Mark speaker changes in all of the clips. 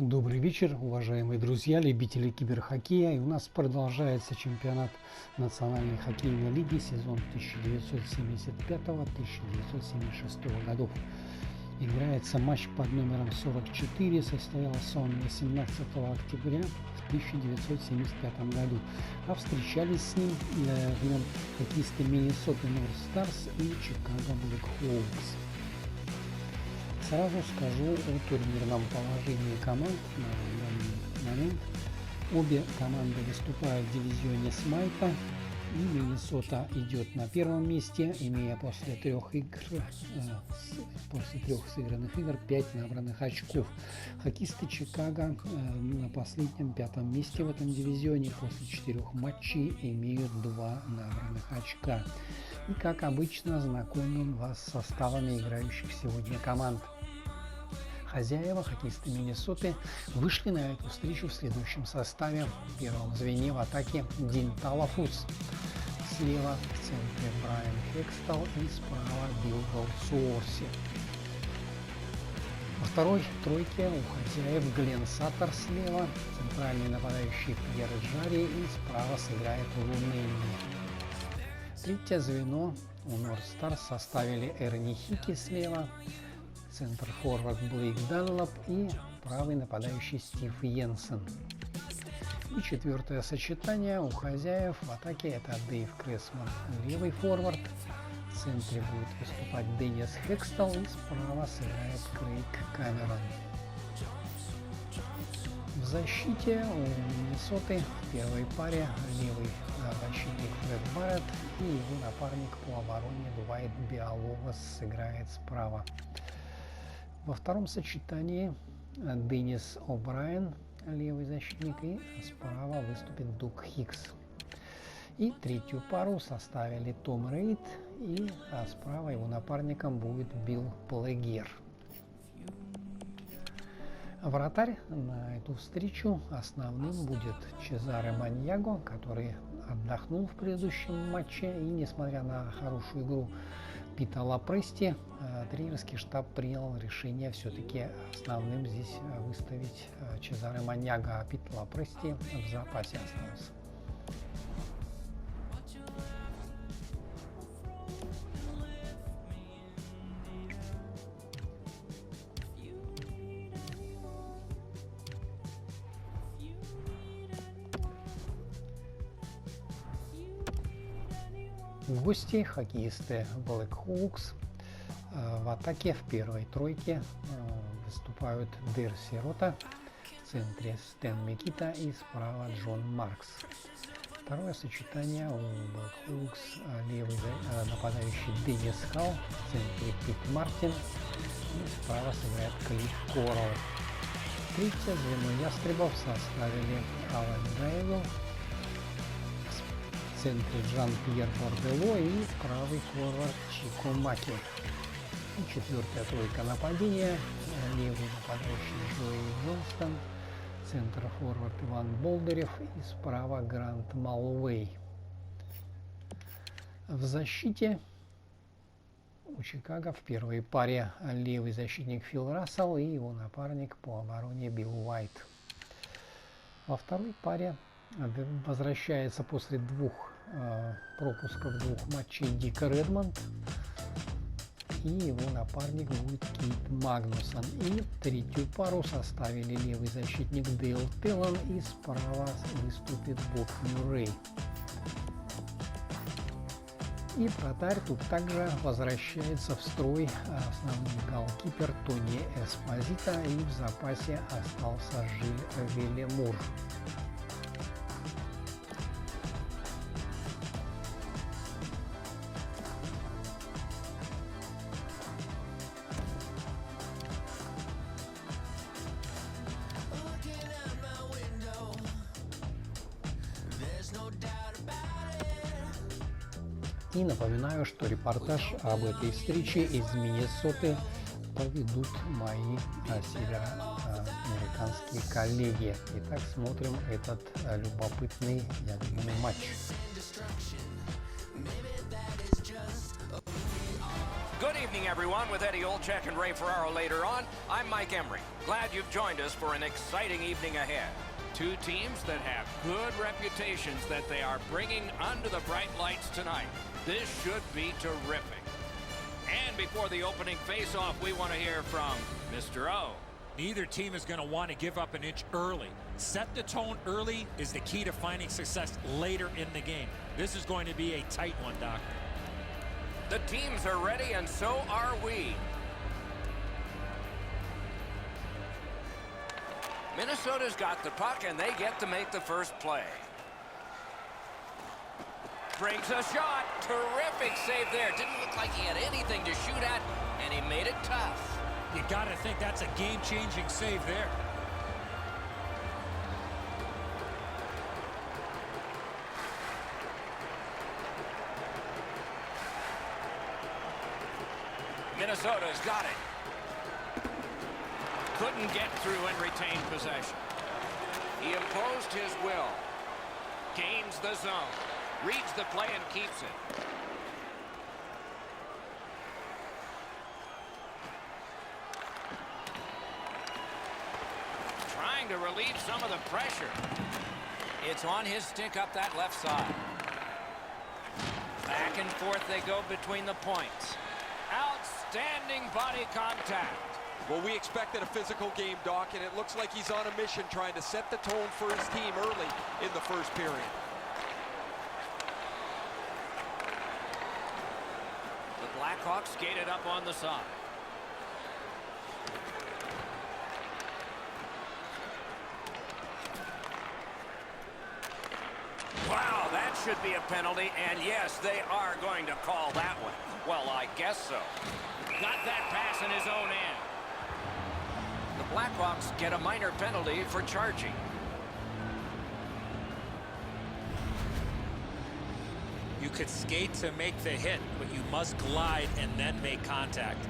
Speaker 1: Добрый вечер, уважаемые друзья, любители киберхоккея. И у нас продолжается чемпионат Национальной хоккейной лиги сезон 1975-1976 годов. Играется матч под номером 44, состоялся он 18 октября в 1975 году. А встречались с ним в нем хоккеисты Миннесоты Норт Старс и Чикаго Блэкхоукс. Сразу скажу о турнирном положении команд на данный момент. Обе команды выступают в дивизионе Смайта, и Миннесота идет на первом месте, имея после трех сыгранных игр 5 набранных очков. Хоккеисты Чикаго на последнем пятом месте в этом дивизионе после 4 матчей имеют 2 набранных очка. И как обычно знакомим вас с составами играющих сегодня команд. Хозяева, хоккеисты Миннесоты, вышли на эту встречу в следующем составе. В первом звене в атаке Дин Талафус. Слева в центре Брайан Хекстал и справа Билл Голдсуорси. Во второй тройке у хозяев Глен Саттер слева, центральный нападающий Пьер Джари и справа сыграет Лу Нейни. Третье звено у Норт Старс составили Эрни Хики слева, центр-форвард Блейк Данлоп и правый нападающий Стив Йенсен. И четвертое сочетание у хозяев в атаке это Дэйв Крессман, левый форвард. В центре будет выступать Деннис Хекстал и справа сыграет Крейг Камерон. В защите у Миннесоты в первой паре левый защитник Фред Барретт и его напарник по обороне Дуайт Биаловас сыграет справа. Во втором сочетании Деннис О'Брайен, левый защитник, и справа выступит Дуг Хикс. И третью пару составили Том Рейд, и справа его напарником будет Билл Плегер. Вратарь на эту встречу основным будет Чезаре Маньяго, который отдохнул в предыдущем матче, и несмотря на хорошую игру Пита Лапрести, тренерский штаб принял решение все-таки основным здесь выставить Чезаре Маньяго, а Пит Лапрести в запасе остался. Гости, хоккеисты Блэкхоукс. В атаке в первой тройке выступают Дерси Рота, в центре Стэн Микита и справа Джон Маркс. Второе сочетание у Блэкхоукс левый нападающий Деннис Халл, в центре Пит Мартин и справа сыграет Клифф Коралл. Третье звено ястребов составили Алан Дрейвелл, в центре Жан-Пьер Бордело и правый форвард Чико Маки. И четвертая тройка нападения, левый нападающий Джои Джонстон, центр форвард Иван Болдырев и справа Грант Малвей. В защите у Чикаго в первой паре левый защитник Фил Рассел и его напарник по обороне Билл Уайт. Во второй паре возвращается после пропусков двух матчей Дик Редмонд, и его напарник будет Кит Магнусон. И третью пару составили левый защитник Дейл Теллан и справа выступит Боб Мюррей. И вратарь тут также возвращается в строй основной голкипер Тони Эспозито, и в запасе остался Жиль Вильямур. И напоминаю, что репортаж об этой встрече из Миннесоты поведут мои североамериканские коллеги. Итак, смотрим этот любопытный, я думаю, матч.
Speaker 2: Good evening, everyone. With Eddie Olczyk and Ray Ferraro later on, I'm Mike Emery. Glad you've joined us for an exciting evening ahead. Two teams that have good reputations that they are bringing under the bright lights tonight. This should be terrific. And before the opening face-off, we want to hear from Mr. O.
Speaker 3: Neither team is going to want to give up an inch early. Set the tone early is the key to finding success later in the game. This is going to be a tight one, Doc.
Speaker 2: The teams are ready, and so are we. Minnesota's got the puck, and they get to make the first play. Brings a shot. Terrific save there. Didn't look like he had anything to shoot at, and he made it tough.
Speaker 3: You got to think that's a game-changing save there.
Speaker 2: Minnesota's got it. Couldn't get through and retain possession. He imposed his will. Gains the zone. Reads the play and keeps it. Trying to relieve some of the pressure. It's on his stick up that left side. Back and forth they go between the points. Outstanding body contact.
Speaker 4: Well, we expected a physical game, Doc, and it looks like he's on a mission trying to set the tone for his team early in the first period.
Speaker 2: The Blackhawks skated up on the side. Wow, that should be a penalty, and yes, they are going to call that one. Well, I guess so. Got that pass in his own end. The Blackhawks get a minor penalty for charging.
Speaker 3: You could skate to make the hit, but you must glide and then make contact.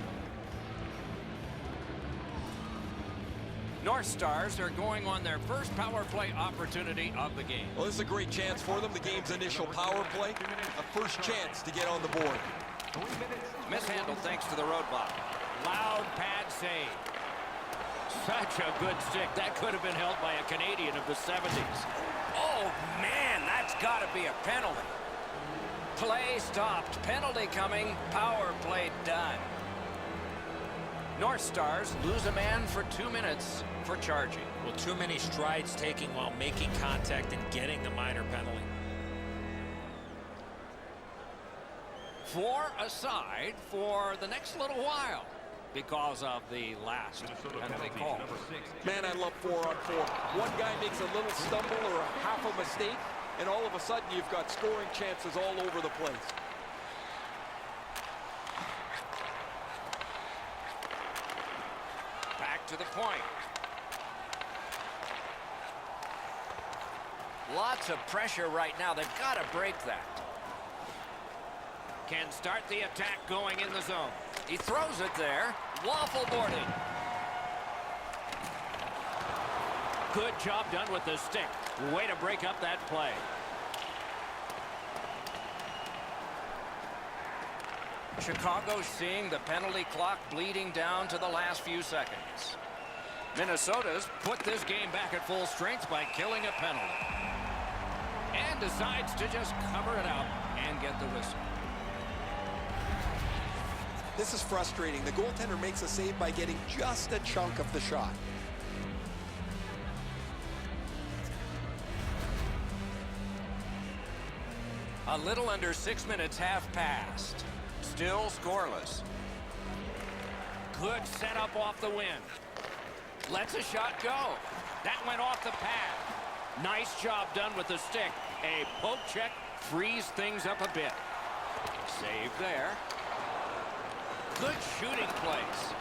Speaker 2: North Stars are going on their first power play opportunity of the game.
Speaker 4: Well, this is a great chance for them. The game's initial power play. A first chance to get on the board.
Speaker 2: Mishandled thanks to the roadblock. Loud pad save. Such a good stick. That could have been held by a Canadian of the 70s. Oh, man, that's got to be a penalty. Play stopped. Penalty coming. Power play done. North Stars lose a man for 2 minutes for charging.
Speaker 3: Well, too many strides taking while making contact and getting the minor penalty.
Speaker 2: 4 aside for the next little while because of the last penalty call.
Speaker 4: Man, I love 4-on-4. One guy makes a little stumble or a half a mistake, and all of a sudden you've got scoring chances all over the place.
Speaker 2: Back to the point. Lots of pressure right now. They've got to break that. Can start the attack going in the zone. He throws it there. Waffle boarding. Good job done with the stick. Way to break up that play. Chicago seeing the penalty clock bleeding down to the last few seconds. Minnesota's put this game back at full strength by killing a penalty. And decides to just cover it up and get the whistle.
Speaker 4: This is frustrating. The goaltender makes a save by getting just a chunk of the shot.
Speaker 2: A little under 6 minutes have passed. Still scoreless. Good setup off the win. Lets a shot go. That went off the pad. Nice job done with the stick. A poke check frees things up a bit. Save there. Good shooting place.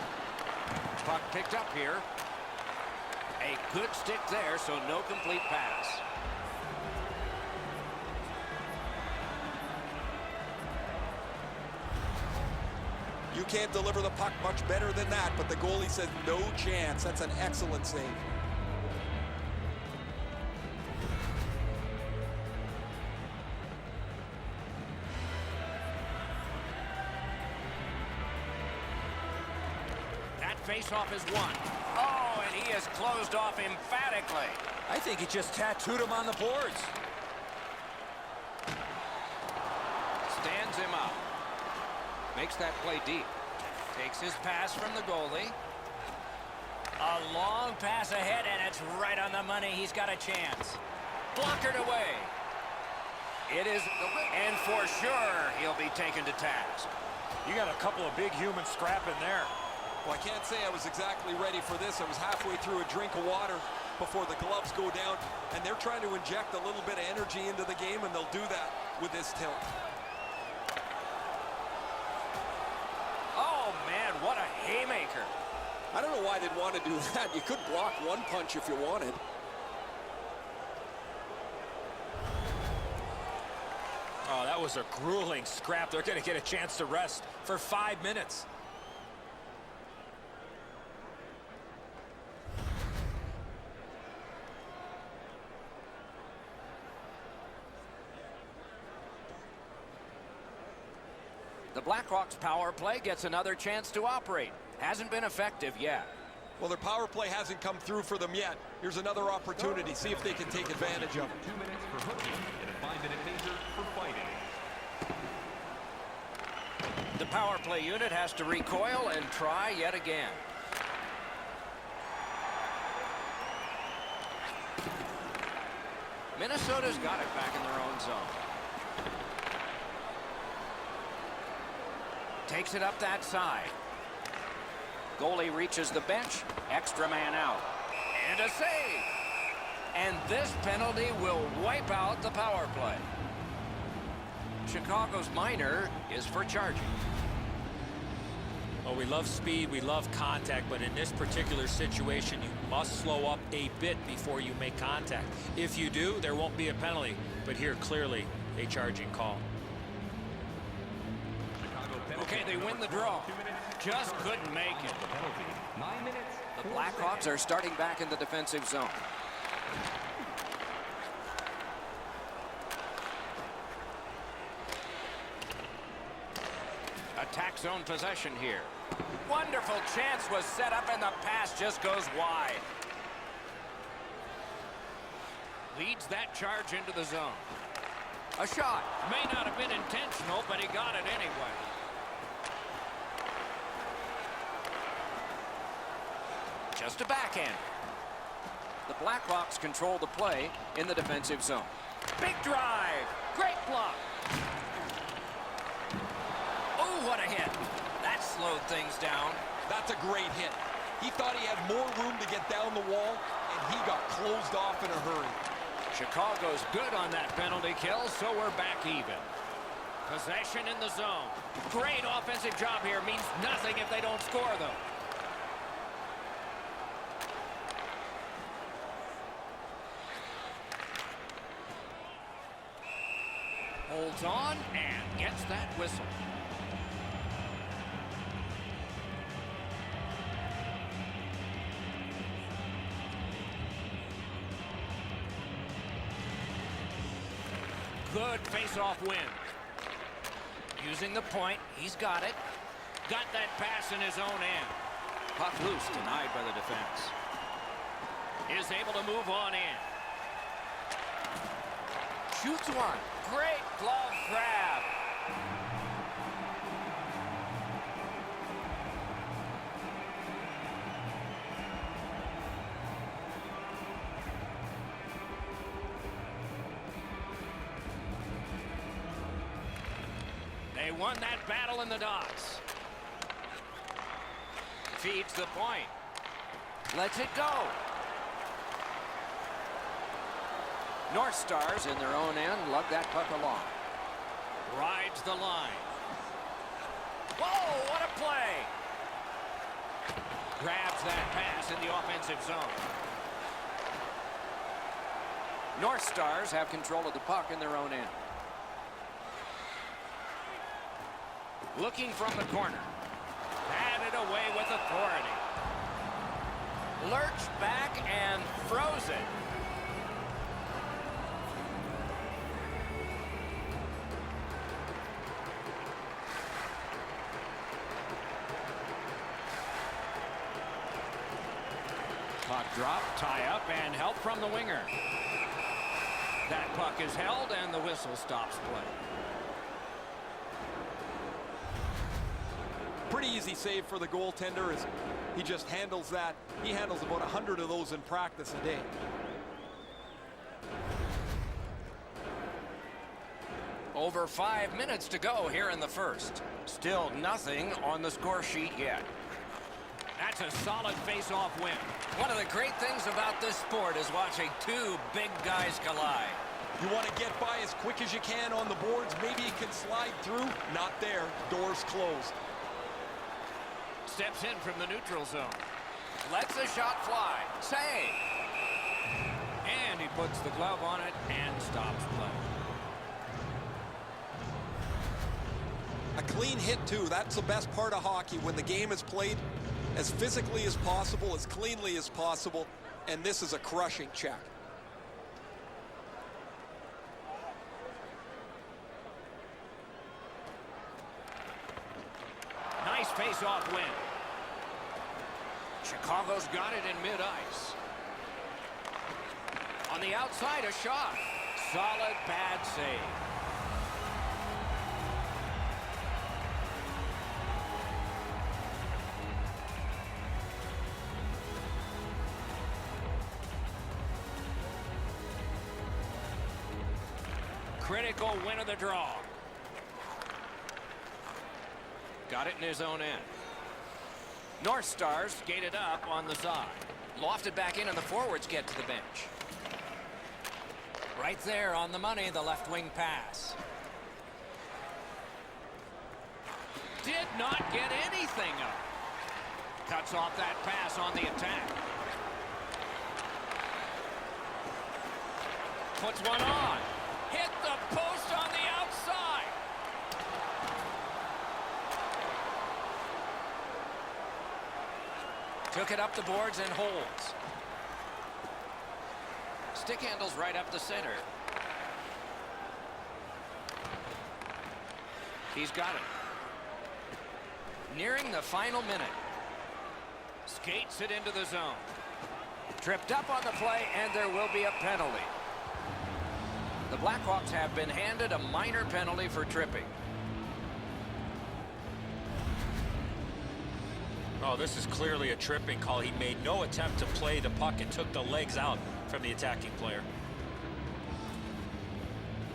Speaker 2: Puck picked up here. A good stick there, so no complete pass.
Speaker 4: You can't deliver the puck much better than that, but the goalie said no chance. That's an excellent save.
Speaker 2: faceoff is won. Oh, and he is closed off emphatically.
Speaker 3: I think he just tattooed him on the boards.
Speaker 2: Stands him up. Makes that play deep. Takes his pass from the goalie. A long pass ahead, and it's right on the money. He's got a chance. Blockered away. It is, and for sure, he'll be taken to task.
Speaker 3: You got a couple of big humans scrapping there.
Speaker 4: Well, I can't say I was exactly ready for this. I was halfway through a drink of water before the gloves go down, and they're trying to inject a little bit of energy into the game, and they'll do that with this tilt.
Speaker 2: Oh, man, what a haymaker.
Speaker 4: I don't know why they'd want to do that. You could block one punch if you wanted.
Speaker 3: Oh, that was a grueling scrap. They're going to get a chance to rest for 5 minutes.
Speaker 2: The Blackhawks power play gets another chance to operate. Hasn't been effective yet.
Speaker 4: Well, their power play hasn't come through for them yet. Here's another opportunity. See if they can take advantage of it.
Speaker 5: 2 minutes for hooking and a 5-minute major for fighting.
Speaker 2: The power play unit has to recoil and try yet again. Minnesota's got it back in their own zone. Takes it up that side. Goalie reaches the bench. Extra man out. And a save. And this penalty will wipe out the power play. Chicago's minor is for charging.
Speaker 3: Well, we love speed, we love contact, but in this particular situation, you must slow up a bit before you make contact. If you do, there won't be a penalty, but here clearly a charging call.
Speaker 2: Okay, they win the draw. Just couldn't make it.
Speaker 5: 9 minutes.
Speaker 2: The Blackhawks are starting back in the defensive zone. Attack zone possession here. Wonderful chance was set up and the pass just goes wide. Leads that charge into the zone. A shot. May not have been intentional, but he got it anyway. Just a backhand. The Blackhawks control the play in the defensive zone. Big drive. Great block. Oh, what a hit. That slowed things down.
Speaker 4: That's a great hit. He thought he had more room to get down the wall, and he got closed off in a hurry.
Speaker 2: Chicago's good on that penalty kill, so we're back even. Possession in the zone. Great offensive job here. Means nothing if they don't score, though. Holds on and gets that whistle. Good face-off win. Using the point, he's got it. Got that pass in his own end. Puck loose, denied by the defense. Is able to move on in. Shoots one. Great glove grab. They won that battle in the docks. Feeds the point. Lets it go. North Stars in their own end lug that puck along. Rides the line. Whoa, what a play! Grabs that pass in the offensive zone. North Stars have control of the puck in their own end. Looking from the corner. Batted away with authority. Lurched back and froze it. Puck drop, tie up, and help from the winger. That puck is held, and the whistle stops play.
Speaker 4: Pretty easy save for the goaltender as he just handles that. He handles about 100 of those in practice a day.
Speaker 2: Over 5 minutes to go here in the first. Still nothing on the score sheet yet. That's a solid face-off win. One of the great things about this sport is watching two big guys collide.
Speaker 4: You want to get by as quick as you can on the boards. Maybe you can slide through. Not there. Doors closed.
Speaker 2: Steps in from the neutral zone. Lets the shot fly. Save. And he puts the glove on it and stops play.
Speaker 4: A clean hit, too. That's the best part of hockey, when the game is played as physically as possible, as cleanly as possible, and this is a crushing check.
Speaker 2: Nice face-off win. Chicago's got it in mid-ice. On the outside, a shot. Solid pad save. Critical win of the draw. Got it in his own end. North Stars skated up on the side. Lofted back in, and the forwards get to the bench. Right there on the money, the left wing pass. Did not get anything up. Cuts off that pass on the attack. Puts one on. Hit the post on the outside. Took it up the boards and holds. Stick handles right up the center. He's got it. Nearing the final minute. Skates it into the zone. Tripped up on the play, and there will be a penalty. The Blackhawks have been handed a minor penalty for tripping.
Speaker 3: Oh, this is clearly a tripping call. He made no attempt to play the puck and took the legs out from the attacking player.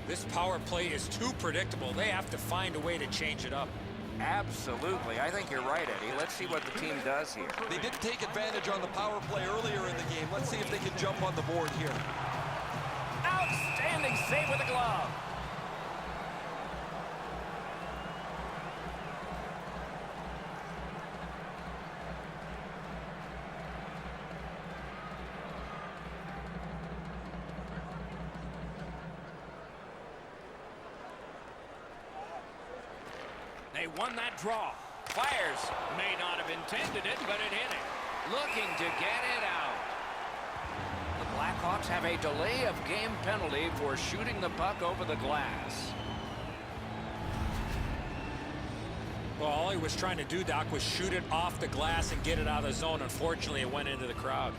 Speaker 3: This power play is too predictable. They have to find a way to change it up.
Speaker 2: Absolutely. I think you're right, Eddie. Let's see what the team does here.
Speaker 4: They didn't take advantage on the power play earlier in the game. Let's see if they can jump on the board here.
Speaker 2: Outstanding save with the glove. They won that draw. Fires. May not have intended it, but it hit it. Looking to get it out. The Blackhawks have a delay of game penalty for shooting the puck over the glass.
Speaker 3: Well, all he was trying to do, Doc, was shoot it off the glass and get it out of the zone. Unfortunately, it went into the crowd.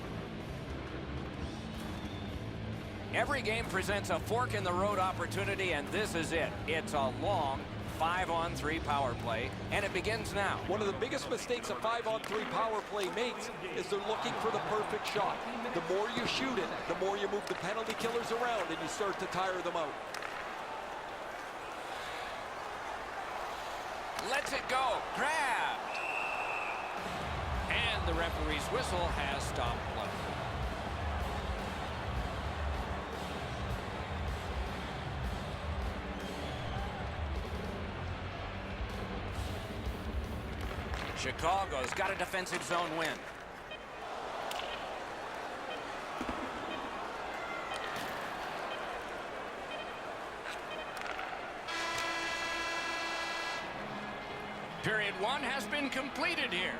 Speaker 2: Every game presents a fork-in-the-road opportunity, and this is it. It's a long 5-on-3 power play, and it begins now.
Speaker 4: One of the biggest mistakes a 5-on-3 power play makes is they're looking for the perfect shot. The more you shoot it, the more you move the penalty killers around, and you start to tire them out.
Speaker 2: Lets it go. Grabbed. And the referee's whistle has stopped play. Chicago's got a defensive zone win. Period one has been completed here.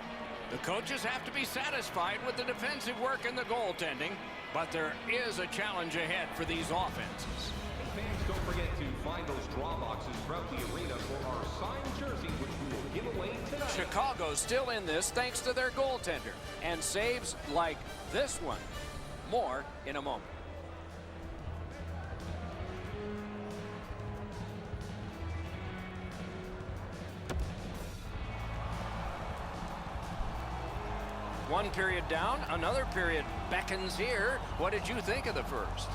Speaker 2: The coaches have to be satisfied with the defensive work and the goaltending, but there is a challenge ahead for these offenses.
Speaker 5: Fans, don't forget forget to find those draw boxes throughout the arena for our signed jerseys, which we will give away tonight.
Speaker 2: Chicago's still in this thanks to their goaltender and saves like this one. More in a moment. One period down, another period beckons here. What did you think of the first?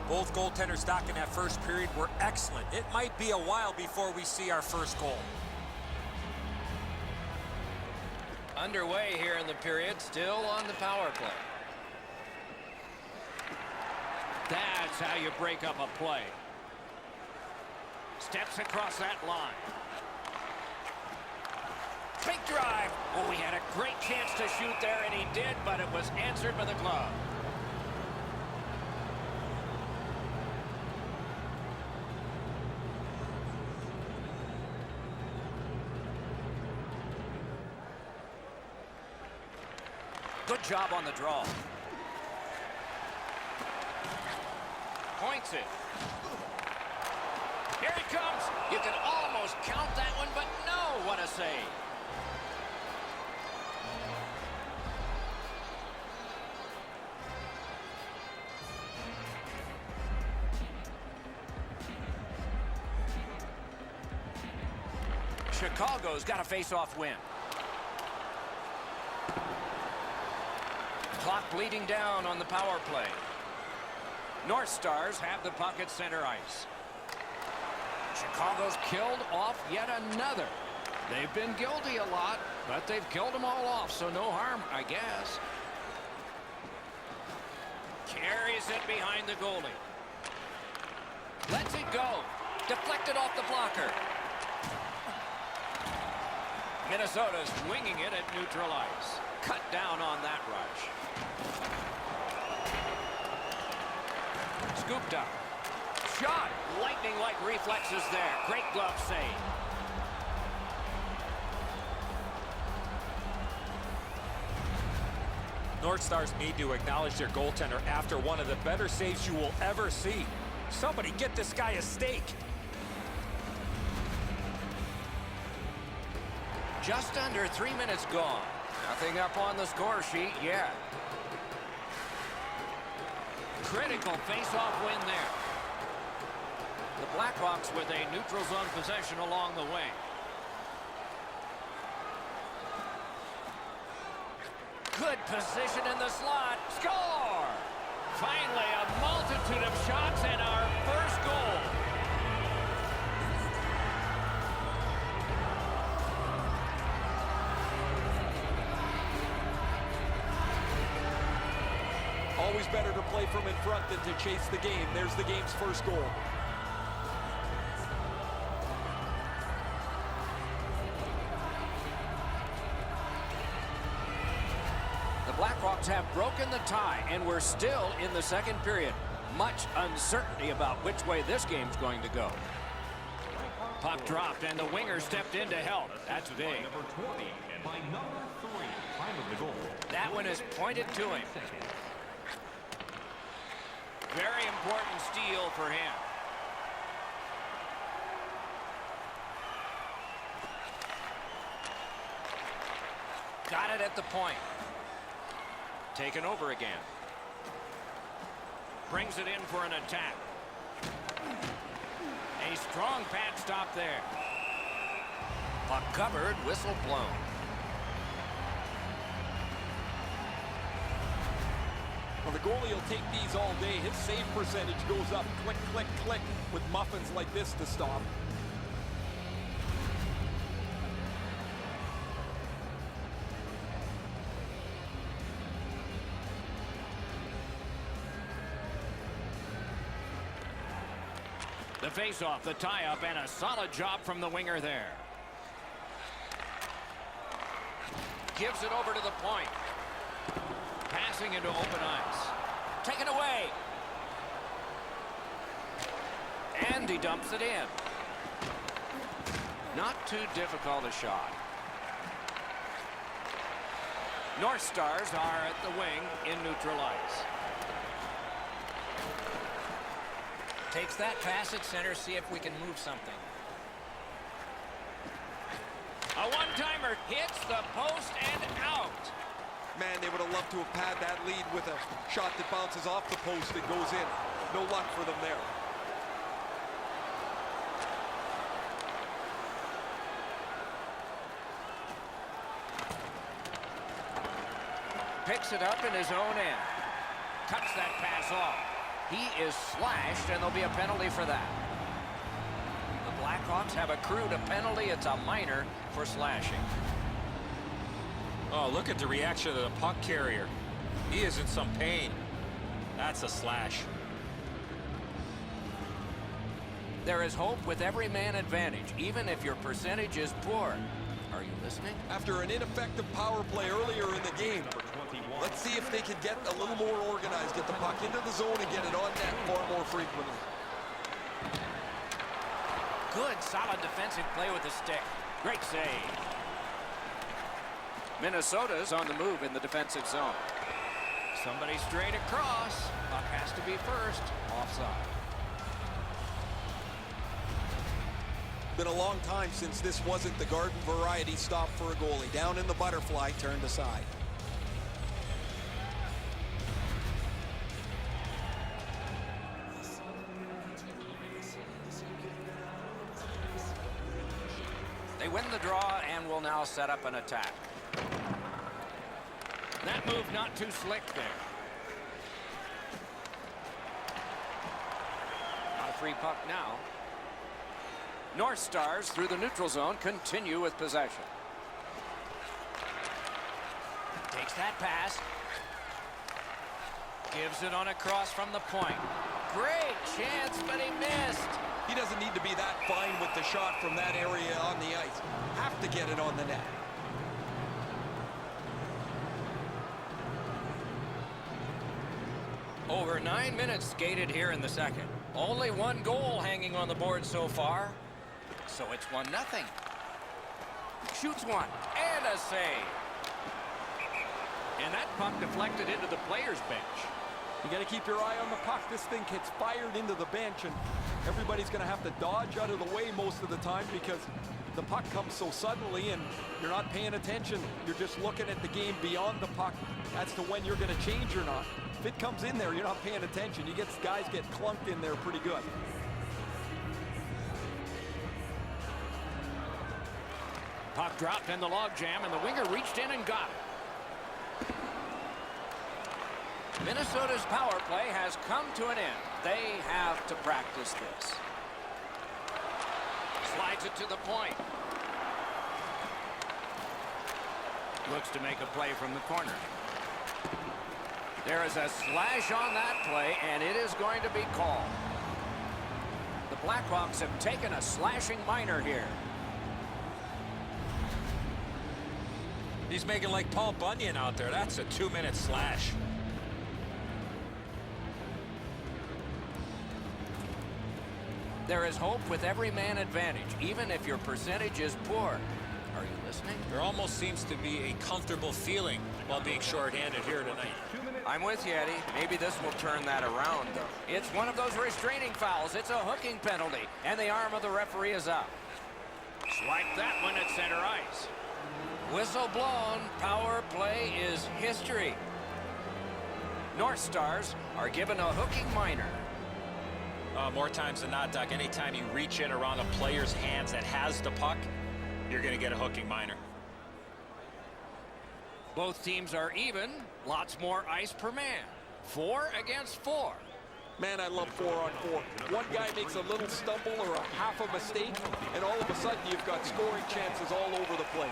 Speaker 3: Both goaltenders stock in that first period were excellent. It might be a while before we see our first goal.
Speaker 2: Underway here in the period, still on the power play. That's how you break up a play. Steps across that line. Big drive. Oh, he had a great chance to shoot there, and he did, but it was answered by the glove. Good job on the draw. Points it. Here it comes. You can almost count that one, but no, what a save. Chicago's got a face-off win. Clock bleeding down on the power play. North Stars have the puck at center ice. Chicago's killed off yet another. They've been guilty a lot, but they've killed them all off, so no harm, I guess. Carries it behind the goalie. Lets it go. Deflected off the blocker. Minnesota's winging it at neutral ice. Cut down on that rush. Scooped up. Shot. Lightning-like reflexes there. Great glove save.
Speaker 3: North Stars need to acknowledge their goaltender after one of the better saves you will ever see. Somebody get this guy a steak.
Speaker 2: Just under 3 minutes gone. Nothing up on the score sheet yet. Critical face-off win there. The Blackhawks with a neutral zone possession along the way. Good position in the slot. Score! Finally, a multitude of shots and our first goal.
Speaker 4: Always better to play from in front than to chase the game. There's the game's first goal.
Speaker 2: The Blackhawks have broken the tie, and we're still in the second period. Much uncertainty about which way this game's going to go. Puck dropped, and the winger stepped in to help. That's big.
Speaker 5: Number 20 and by number 3, time of the goal.
Speaker 2: That one is pointed to him. Very important steal for him. Got it at the point. Taken over again. Brings it in for an attack. A strong pad stop there. Puck covered, whistle blown.
Speaker 4: Well, the goalie will take these all day. His save percentage goes up. Click, click, click with muffins like this to stop.
Speaker 2: The face-off, the tie-up, and a solid job from the winger there. Gives it over to the point. Passing into open ice. Taken away. And he dumps it in. Not too difficult a shot. North Stars are at the wing in neutral ice. Takes that pass at center, see if we can move something. A one-timer hits the post and out.
Speaker 4: Man, they would have loved to have had that lead with a shot that bounces off the post and goes in. No luck for them there.
Speaker 2: Picks it up in his own end. Cuts that pass off. He is slashed, and there'll be a penalty for that. The Blackhawks have accrued a penalty. It's a minor for slashing.
Speaker 3: Oh, look at the reaction of the puck carrier. He is in some pain. That's a slash.
Speaker 2: There is hope with every man advantage, even if your percentage is poor. Are you listening?
Speaker 4: After an ineffective power play earlier in the game, let's see if they can get a little more organized, get the puck into the zone and get it on net far more frequently.
Speaker 2: Good, solid defensive play with the stick. Great save. Minnesota's on the move in the defensive zone. Somebody straight across. Puck has to be first. Offside.
Speaker 4: Been a long time since this wasn't the garden variety stop for a goalie. Down in the butterfly, turned aside.
Speaker 2: They win the draw and will now set up an attack. That move not too slick there. Not a free puck now. North Stars through the neutral zone continue with possession. Takes that pass. Gives it on a cross from the point. Great chance, but he missed.
Speaker 4: He doesn't need to be that fine with the shot from that area on the ice. Have to get it on the net.
Speaker 2: Over 9 minutes skated here in the second. Only one goal hanging on the board so far. So it's 1-0. Shoots one and a save. And that puck deflected into the players' bench.
Speaker 4: You got to keep your eye on the puck. This thing gets fired into the bench, and everybody's going to have to dodge out of the way most of the time because the puck comes so suddenly and you're not paying attention. You're just looking at the game beyond the puck as to when you're going to change or not. If it comes in there, you're not paying attention. You get guys get clunked in there pretty good.
Speaker 2: Puck dropped in the logjam, and the winger reached in and got it. Minnesota's power play has come to an end. They have to practice this. Slides it to the point. Looks to make a play from the corner. There is a slash on that play, and it is going to be called. The Blackhawks have taken a slashing minor here.
Speaker 3: He's making like Paul Bunyan out there. That's a 2-minute slash.
Speaker 2: There is hope with every man advantage, even if your percentage is poor. Are you listening?
Speaker 3: There almost seems to be a comfortable feeling while being shorthanded here tonight.
Speaker 2: I'm with you, Eddie. Maybe this will turn that around, though. It's one of those restraining fouls. It's a hooking penalty, and the arm of the referee is up. Swipe that one at center ice. Whistle blown. Power play is history. North Stars are given a hooking minor.
Speaker 3: More times than not, Doc, anytime you reach in around a player's hands that has the puck, you're going to get a hooking minor.
Speaker 2: Both teams are even. Lots more ice per man. 4 against 4.
Speaker 4: Man, I love 4-on-4. One guy makes a little stumble or a half a mistake, and all of a sudden you've got scoring chances all over the place.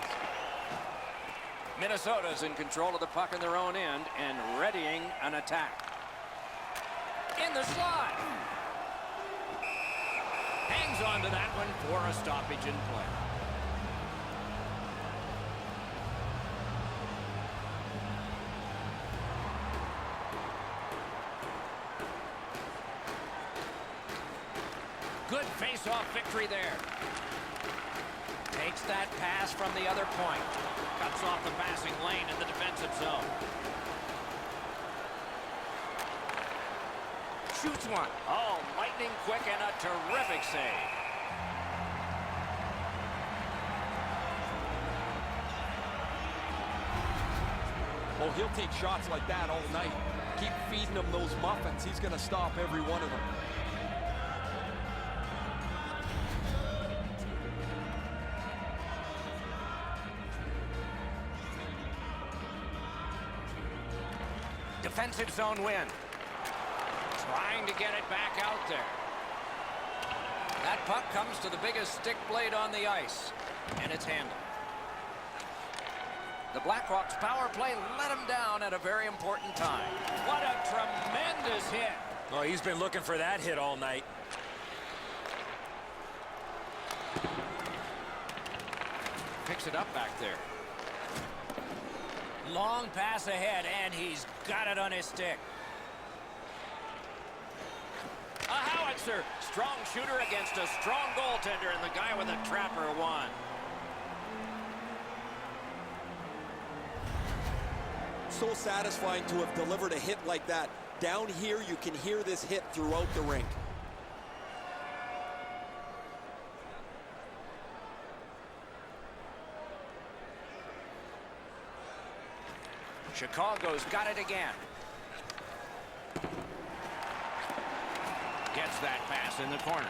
Speaker 2: Minnesota's in control of the puck in their own end and readying an attack. In the slot. Hangs on to that one for a stoppage in play. Good face-off victory there. Takes that pass from the other point. Cuts off the passing lane in the defensive zone. shoots one. Oh, lightning quick and a terrific save.
Speaker 4: Oh, he'll take shots like that all night. Keep feeding him those muffins. He's going to stop every one of them.
Speaker 2: Defensive zone win. Trying to get it back out there. That puck comes to the biggest stick blade on the ice, and it's handled. The Blackhawks power play let him down at a very important time. What a tremendous hit.
Speaker 3: Oh, he's been looking for that hit all night.
Speaker 2: Picks it up back there. Long pass ahead, and he's got it on his stick. A howitzer. Strong shooter against a strong goaltender, and the guy with a trapper won.
Speaker 4: So satisfying to have delivered a hit like that. Down here, you can hear this hit throughout the rink.
Speaker 2: Chicago's got it again. Gets that pass in the corner.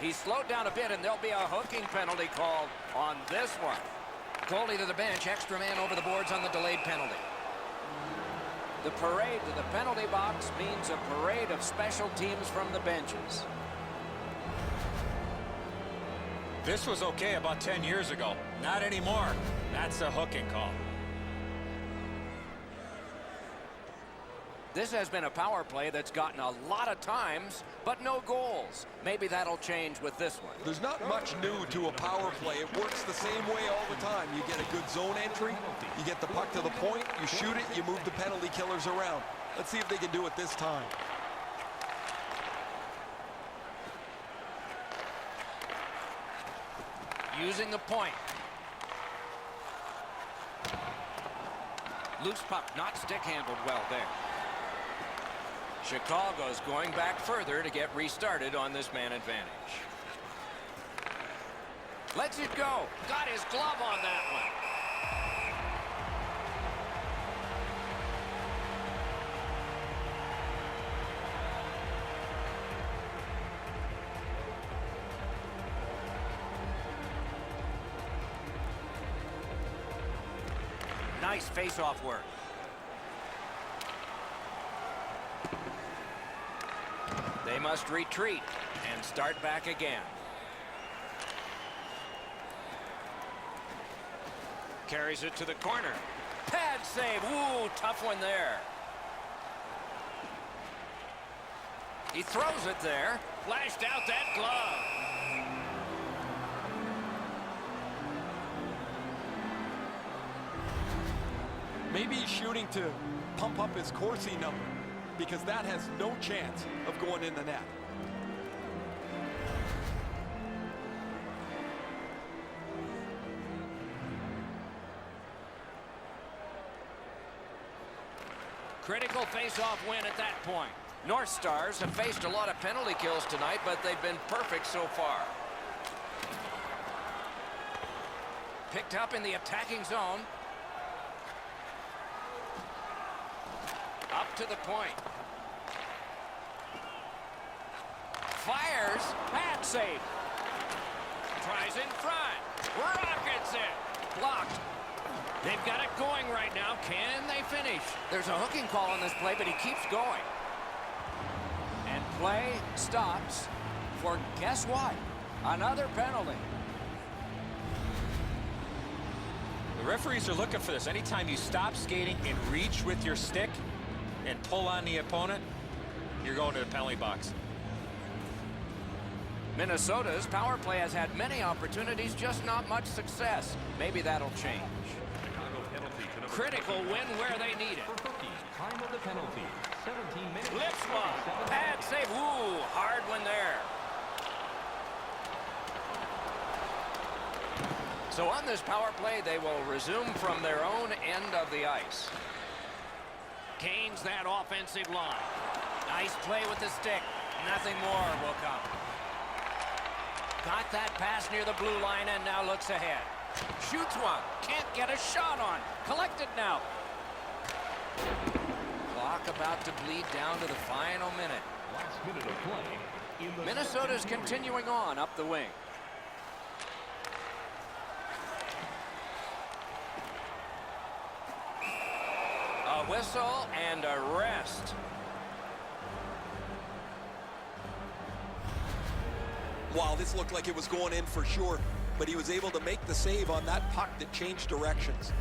Speaker 2: He's slowed down a bit, and there'll be a hooking penalty called on this one. Goalie to the bench, extra man over the boards on the delayed penalty. The parade to the penalty box means a parade of special teams from the benches.
Speaker 3: This was okay about 10 years ago. Not anymore. That's a hooking call.
Speaker 2: This has been a power play that's gotten a lot of times, but no goals. Maybe that'll change with this one.
Speaker 4: There's not much new to a power play. It works the same way all the time. You get a good zone entry, you get the puck to the point, you shoot it, you move the penalty killers around. Let's see if they can do it this time.
Speaker 2: Using the point. Loose puck, not stick handled well there. Chicago's going back further to get restarted on this man advantage. Lets it go. Got his glove on that one. Nice face-off work. They must retreat and start back again. Carries it to the corner. Pad save. Ooh, tough one there. He throws it there. Flashed out that glove.
Speaker 4: Maybe he's shooting to pump up his Corsi number, because that has no chance of going in the net.
Speaker 2: Critical face-off win at that point. North Stars have faced a lot of penalty kills tonight, but they've been perfect so far. Picked up in the attacking zone. Up to the point. Fires. Pad save. Tries in front. Rockets it. Blocked. They've got it going right now. Can they finish? There's a hooking call on this play, but he keeps going. And play stops for guess what? Another penalty.
Speaker 3: The referees are looking for this. Anytime you stop skating and reach with your stick and pull on the opponent, you're going to the penalty box.
Speaker 2: Minnesota's power play has had many opportunities, just not much success. Maybe that'll change. Critical win where they need it.
Speaker 5: Time of the penalty, 17 minutes.
Speaker 2: Lipsma, pad save. Ooh, hard one there. So on this power play, they will resume from their own end of the ice. Gains that offensive line. Nice play with the stick. Nothing more will come. Got that pass near the blue line and now looks ahead. Shoots one. Can't get a shot on. Collected now. Clock about to bleed down to the final minute.
Speaker 5: Last minute of play.
Speaker 2: Minnesota's continuing on up the wing. A whistle and a rest.
Speaker 4: Wow, this looked like it was going in for sure, but he was able to make the save on that puck that changed directions.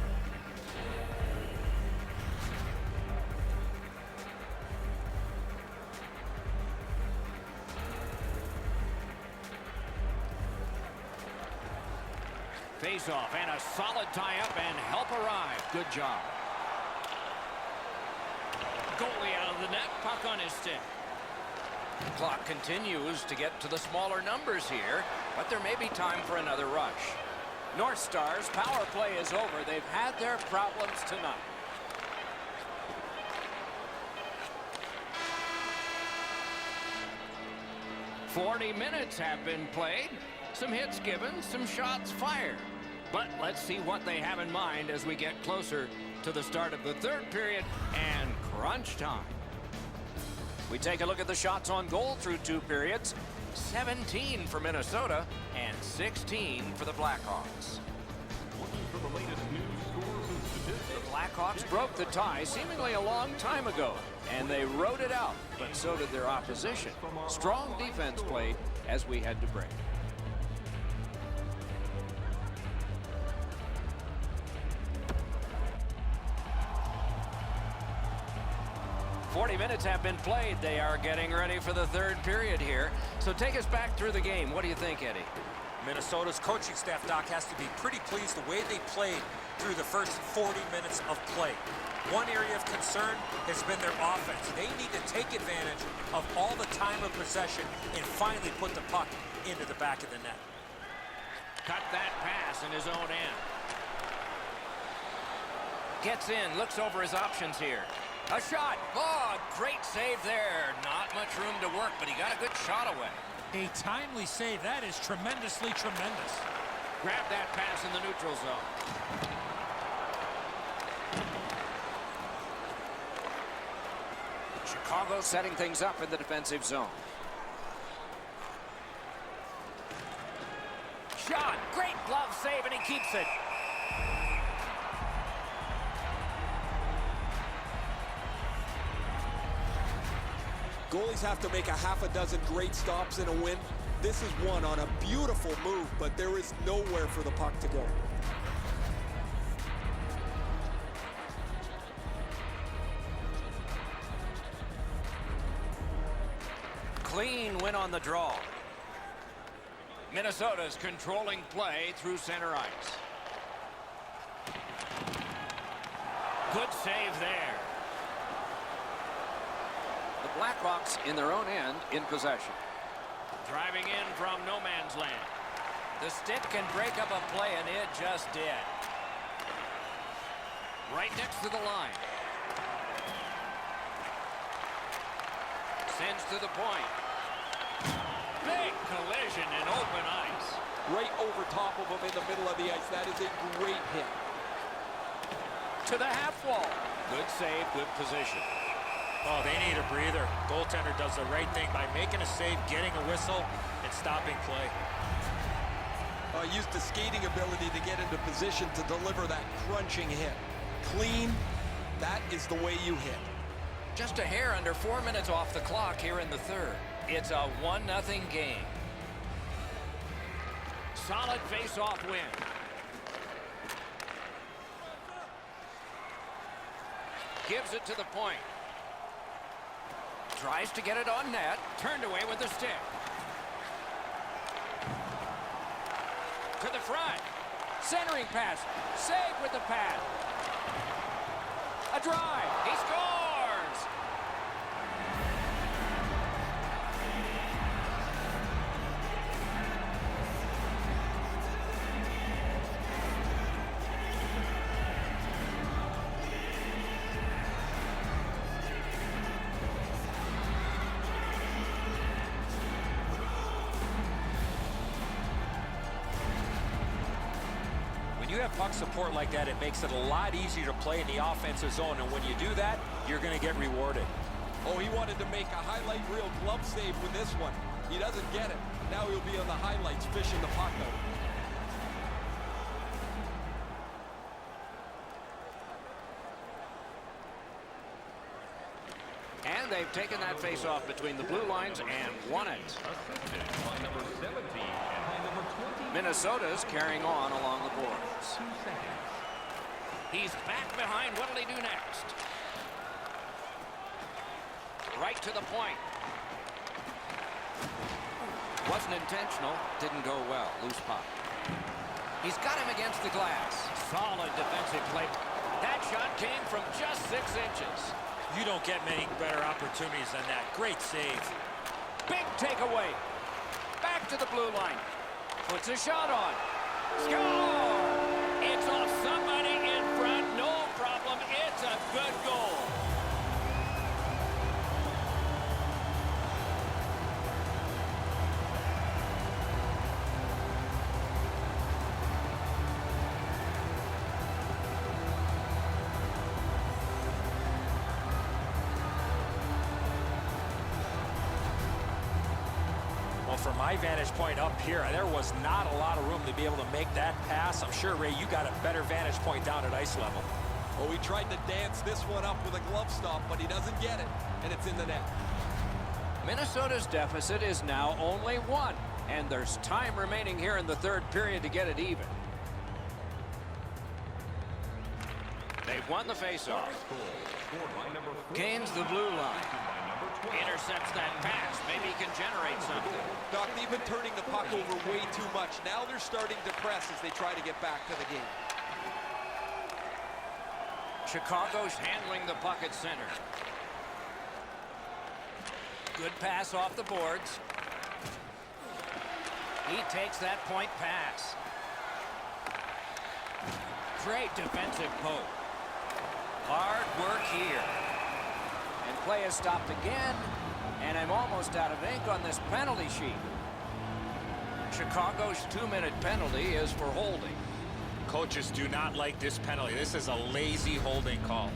Speaker 2: Face-off and a solid tie-up and help arrive. Good job. Goalie out of the net, puck on his stick. Clock continues to get to the smaller numbers here, but there may be time for another rush. North Stars' power play is over. They've had their problems tonight. "40 minutes have been played. Some hits given, some shots fired. But let's see what they have in mind as we get closer to the start of the third period and crunch time. We take a look at the shots on goal through 2 periods. 17 for Minnesota and 16 for the Blackhawks.
Speaker 5: Looking for the latest news, scores, and statistics.
Speaker 2: The Blackhawks broke the tie seemingly a long time ago, and they rode it out, but so did their opposition. Strong defense played as we had to break. 40 minutes have been played. They are getting ready for the third period here. So take us back through the game. What do you think, Eddie?
Speaker 3: Minnesota's coaching staff, Doc, has to be pretty pleased the way they played through the first 40 minutes of play. One area of concern has been their offense. They need to take advantage of all the time of possession and finally put the puck into the back of the net.
Speaker 2: Cut that pass in his own end. Gets in, looks over his options here. A shot. Oh, great save there. Not much room to work, but he got a good shot away.
Speaker 3: A timely save. That is tremendously tremendous.
Speaker 2: Grab that pass in the neutral zone. Chicago setting things up in the defensive zone. Shot. Great glove save, and he keeps it.
Speaker 4: Goalies have to make a half a dozen great stops in a win. This is one on a beautiful move, but there is nowhere for the puck to go.
Speaker 2: Clean win on the draw. Minnesota's controlling play through center ice. Good save there. The Blackhawks in their own end in possession. Driving in from no man's land. The stick can break up a play, and it just did. Right next to the line. Sends to the point. Big collision in open ice.
Speaker 4: Right over top of him in the middle of the ice. That is a great hit.
Speaker 2: To the half wall. Good save, good position.
Speaker 3: Oh, they need a breather. Goaltender does the right thing by making a save, getting a whistle, and stopping play.
Speaker 4: Used the skating ability to get into position to deliver that crunching hit. Clean, that is the way you hit.
Speaker 2: Just a hair under 4 minutes off the clock here in the third. It's a 1-0 game. Solid face-off win. Gives it to the point. Tries to get it on net. Turned away with the stick. To the front. Centering pass. Saved with the pad. A drive. He scores!
Speaker 3: have puck support like that, it makes it a lot easier to play in the offensive zone. And when you do that, you're going to get rewarded.
Speaker 4: Oh, he wanted to make a highlight reel glove save with this one. He doesn't get it. Now he'll be on the highlights fishing the puck out.
Speaker 2: And they've taken that face-off between the blue lines and won it.
Speaker 5: Assisted by number 17 and by number 20.
Speaker 2: Minnesota's carrying on along the boards.
Speaker 5: 2 seconds.
Speaker 2: He's back behind. What'll he do next? Right to the point. Wasn't intentional. Didn't go well. Loose puck. He's got him against the glass. Solid defensive play. That shot came from just 6 inches.
Speaker 3: You don't get many better opportunities than that. Great save.
Speaker 2: Big takeaway. Back to the blue line. Puts a shot on. Score! It's off somebody in front. No problem. It's a good goal.
Speaker 3: Well, from my vantage point up here, there was not a lot of room to be able to make that pass. I'm sure, Ray, you got a better vantage point down at ice level.
Speaker 4: Oh, he tried to dance this one up with a glove stop, but he doesn't get it, and it's in the net.
Speaker 2: Minnesota's deficit is now only 1, and there's time remaining here in the third period to get it even. They've won the faceoff.
Speaker 5: Scored by number 4.
Speaker 2: Gains the blue line.
Speaker 5: By number 12.
Speaker 2: Intercepts that pass. Maybe he can generate something.
Speaker 4: Doc, they've been turning the puck over way too much. Now they're starting to press as they try to get back to the game.
Speaker 2: Chicago's handling the puck at center. Good pass off the boards. He takes that point pass. Great defensive poke. Hard work here. And play is stopped again. And I'm almost out of ink on this penalty sheet. Chicago's 2-minute penalty is for holding.
Speaker 3: Coaches do not like this penalty. This is a lazy holding call.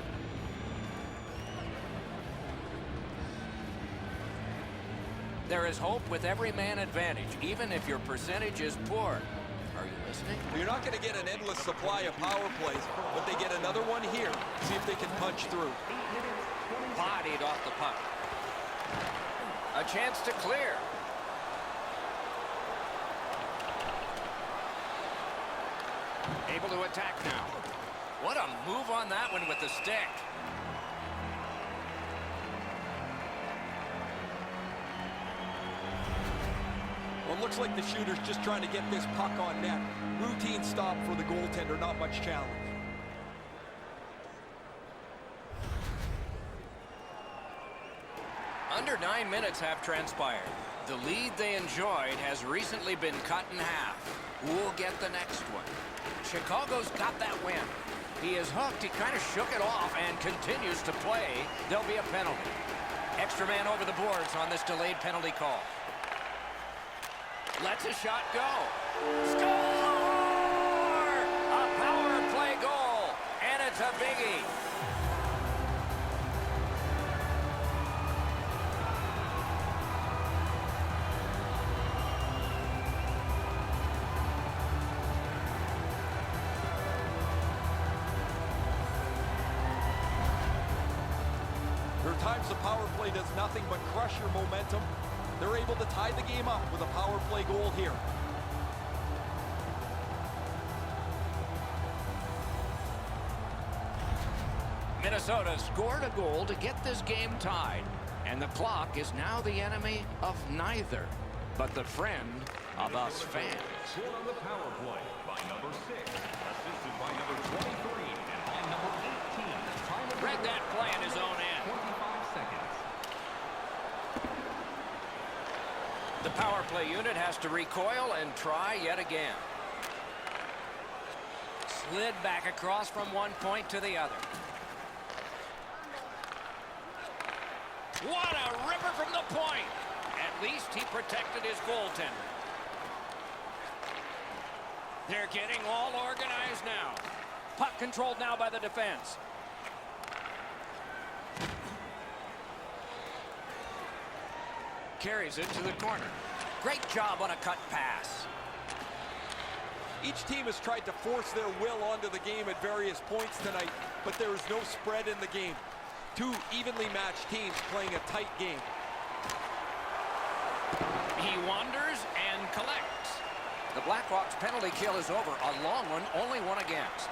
Speaker 2: There is hope with every man advantage, even if your percentage is poor. Are you listening?
Speaker 4: You're not going to get an endless supply of power plays, but they get another one here. See if they can punch through.
Speaker 2: Bodied off the puck. A chance to clear. Able to attack now. What a move on that one with the stick.
Speaker 4: Well, it looks like the shooter's just trying to get this puck on net. Routine stop for the goaltender, not much challenge.
Speaker 2: Under 9 minutes have transpired. The lead they enjoyed has recently been cut in half. Who'll get the next one? Chicago's got that win. He is hooked. He kind of shook it off and continues to play. There'll be a penalty. Extra man over the boards on this delayed penalty call. Lets a shot go. Score! A power play goal, and it's a biggie.
Speaker 4: There are times the power play does nothing but crush your momentum. They're able to tie the game up with a power play goal here.
Speaker 2: Minnesota scored a goal to get this game tied, and the clock is now the enemy of neither, but the friend of us fans.
Speaker 5: Scored on the power play by number 6. Assisted by number 23 and by number 18.
Speaker 2: Read that play in his own end.
Speaker 5: 25 seconds.
Speaker 2: The power play unit has to recoil and try yet again. Slid back across from one point to the other. What a ripper from the point! At least he protected his goaltender. They're getting all organized now. Puck controlled now by the defense. Carries it to the corner. Great job on a cut pass.
Speaker 4: Each team has tried to force their will onto the game at various points tonight, but there is no spread in the game. Two evenly matched teams playing a tight game.
Speaker 2: He wanders and collects. The Blackhawks' penalty kill is over. A long one, only one against.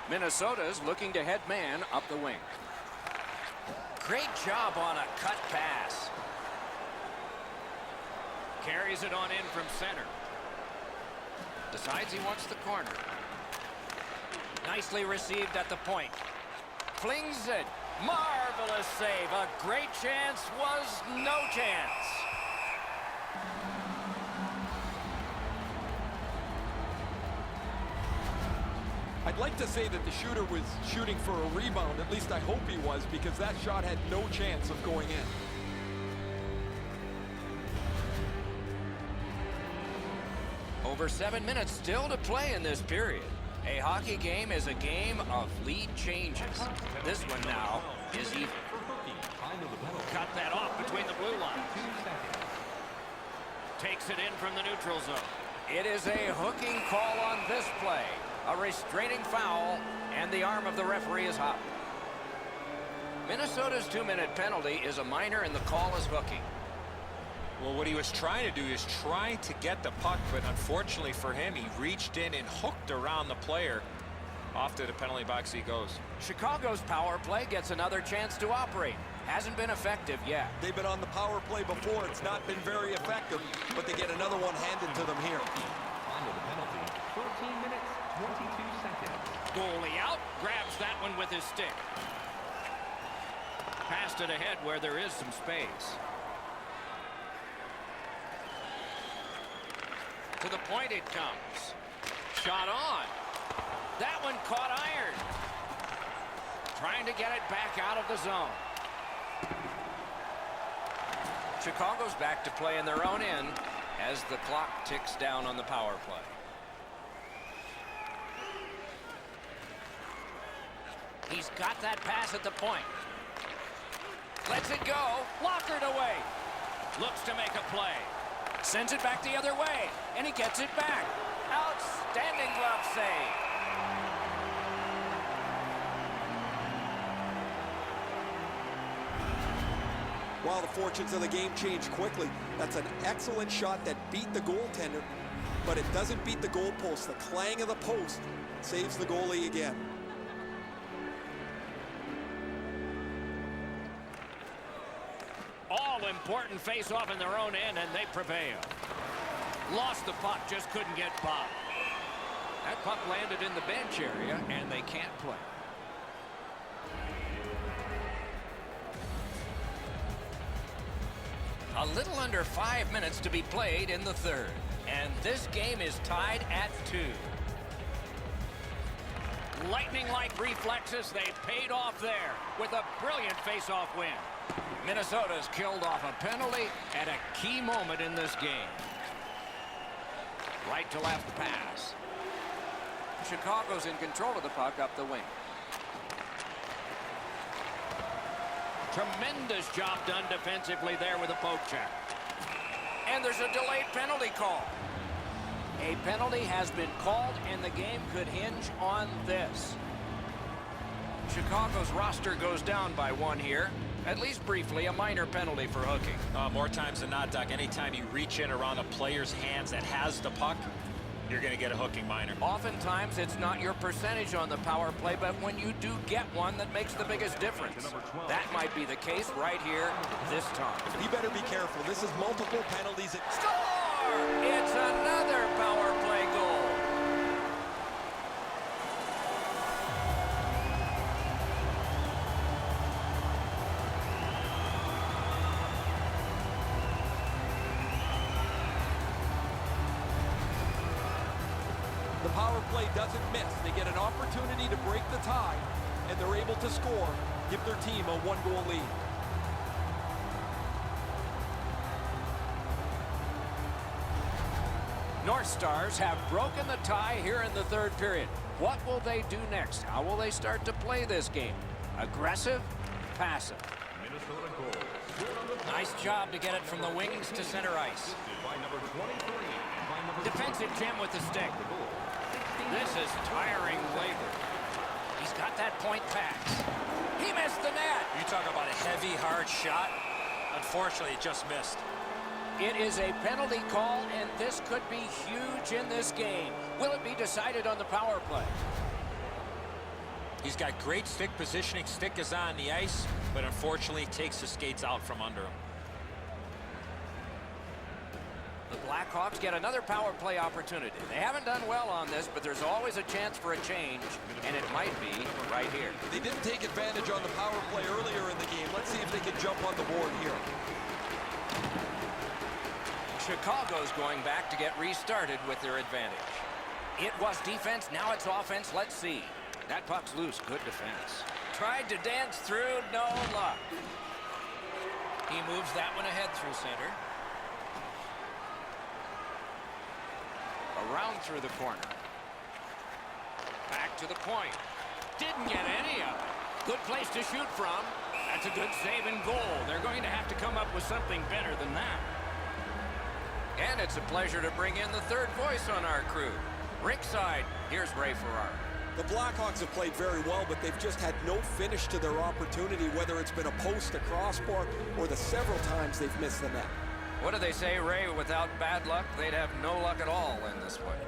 Speaker 2: Minnesota's looking to head man up the wing. Great job on a cut pass. Carries it on in from center. Decides he wants the corner. Nicely received at the point. Flings it. Marvelous save. A great chance was no chance.
Speaker 4: I'd like to say that the shooter was shooting for a rebound. At least I hope he was, because that shot had no chance of going in.
Speaker 2: Over 7 minutes still to play in this period. A hockey game is a game of lead changes. This one now is even. Cut that off between the blue lines. Takes it in from the neutral zone. It is a hooking call on this play. A restraining foul, and the arm of the referee is hot. Minnesota's 2-minute penalty is a minor, and the call is hooking.
Speaker 3: Well, what he was trying to do is trying to get the puck, but unfortunately for him, he reached in and hooked around the player. Off to the penalty box he goes.
Speaker 2: Chicago's power play gets another chance to operate. Hasn't been effective yet.
Speaker 4: They've been on the power play before. It's not been very effective, but they get another one handed to them here.
Speaker 5: Under the penalty, 14 minutes, 22 seconds.
Speaker 2: Goalie out, grabs that one with his stick. Passed it ahead where there is some space. To the point it comes. Shot on. That one caught iron. Trying to get it back out of the zone. Chicago's back to play in their own end as the clock ticks down on the power play. He's got that pass at the point. Lets it go. Lockered away. Looks to make a play. Sends it back the other way. And he gets it back. Outstanding glove save.
Speaker 4: While the fortunes of the game change quickly, that's an excellent shot that beat the goaltender, but it doesn't beat the goalpost. The clang of the post saves the goalie again.
Speaker 2: All important face-off in their own end, and they prevail. Lost the puck, just couldn't get by. That puck landed in the bench area, and they can't play. A little under 5 minutes to be played in the third, and this game is tied at 2. Lightning-like reflexes, they paid off there with a brilliant face-off win. Minnesota's killed off a penalty at a key moment in this game. Right to left pass. Chicago's in control of the puck up the wing. Tremendous job done defensively there with a poke check. And there's a delayed penalty call. A penalty has been called, and the game could hinge on this. Chicago's roster goes down by 1 here. At least briefly, a minor penalty for hooking.
Speaker 3: More times than not, Doc, anytime you reach in around a player's hands that has the puck, you're going to get a hooking minor.
Speaker 2: Oftentimes, it's not your percentage on the power play, but when you do get one, that makes the biggest difference. That might be the case right here this time.
Speaker 4: He better be careful. This is multiple penalties.
Speaker 2: Score! It's another power play goal.
Speaker 4: The power play doesn't miss. They get an opportunity to break the tie, and they're able to score, give their team a 1-goal lead.
Speaker 2: North Stars have broken the tie here in the third period. What will they do next? How will they start to play this game? Aggressive? Passive?
Speaker 5: Minnesota goal.
Speaker 2: Nice job to get it from the wings to center ice.
Speaker 5: Assisted by number 23 and by number
Speaker 2: Defensive Jim with the stick. This is tiring labor. He's got that point pass. He missed the net.
Speaker 3: You talk about a heavy, hard shot. Unfortunately, it just missed.
Speaker 2: It is a penalty call, and this could be huge in this game. Will it be decided on the power play?
Speaker 3: He's got great stick positioning. Stick is on the ice, but unfortunately takes the skates out from under him.
Speaker 2: The Blackhawks get another power play opportunity. They haven't done well on this, but there's always a chance for a change, and it might be right here.
Speaker 4: They didn't take advantage on the power play earlier in the game. Let's see if they can jump on the board here.
Speaker 2: Chicago's going back to get restarted with their advantage. It was defense, now it's offense. Let's see. That puck's loose, good defense. Tried to dance through, no luck. He moves that one ahead through center. Around through the corner. Back to the point. Didn't get any of it. Good place to shoot from. That's a good save and goal. They're going to have to come up with something better than that. And it's a pleasure to bring in the third voice on our crew. Rinkside, here's Ray Ferraro.
Speaker 6: The Blackhawks have played very well, but they've just had no finish to their opportunity, whether it's been a post, a crossbar, or the several times they've missed the net.
Speaker 2: What do they say, Ray? Without bad luck, they'd have no luck at all in this one.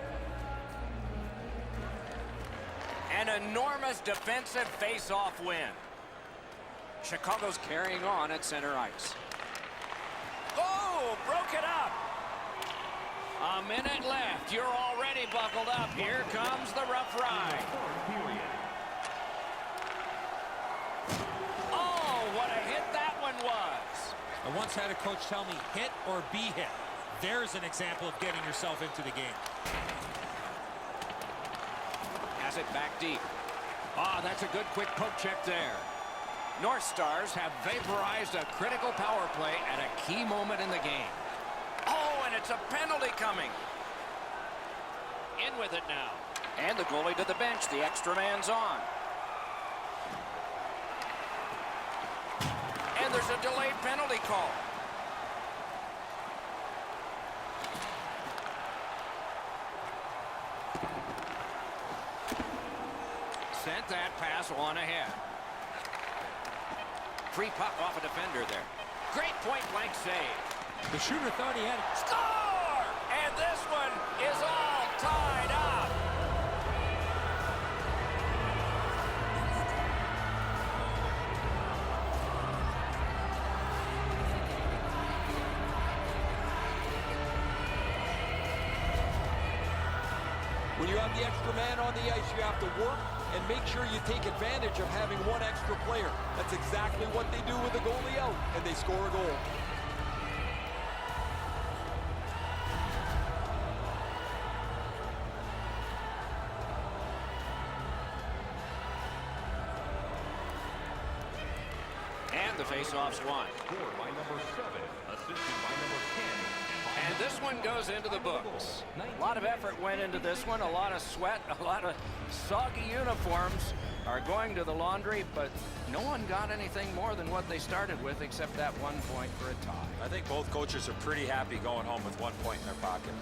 Speaker 2: An enormous defensive face-off win. Chicago's carrying on at center ice. Oh, broke it up. A minute left. You're already buckled up. Here comes the rough ride. Oh, what a hit that one was.
Speaker 3: I once had a coach tell me, hit or be hit. There's an example of getting yourself into the game.
Speaker 2: Has it back deep. Ah, that's a good quick poke check there. North Stars have vaporized a critical power play at a key moment in the game. Oh, and it's a penalty coming. In with it now. And the goalie to the bench. The extra man's on. And there's a delayed penalty call. Sent that pass on ahead. Free puck off a defender there. Great point-blank save.
Speaker 3: The shooter thought he had it.
Speaker 2: Score! And this one is all tied up.
Speaker 4: When you have the extra man on the ice, you have to work and make sure you take advantage of having one extra player. That's exactly what they do with the goalie out, and they score a goal.
Speaker 2: The face-off's won.
Speaker 5: Scored by number 7, assisted by number 10.
Speaker 2: And this one goes into the books. A lot of effort went into this one, a lot of sweat, a lot of soggy uniforms are going to the laundry, but no one got anything more than what they started with except that 1 point for a tie.
Speaker 3: I think both coaches are pretty happy going home with 1 point in their pocket.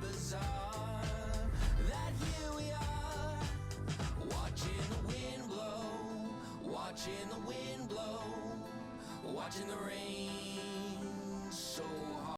Speaker 7: bizarre that here we are, watching the wind blow, watching the wind blow, watching the rain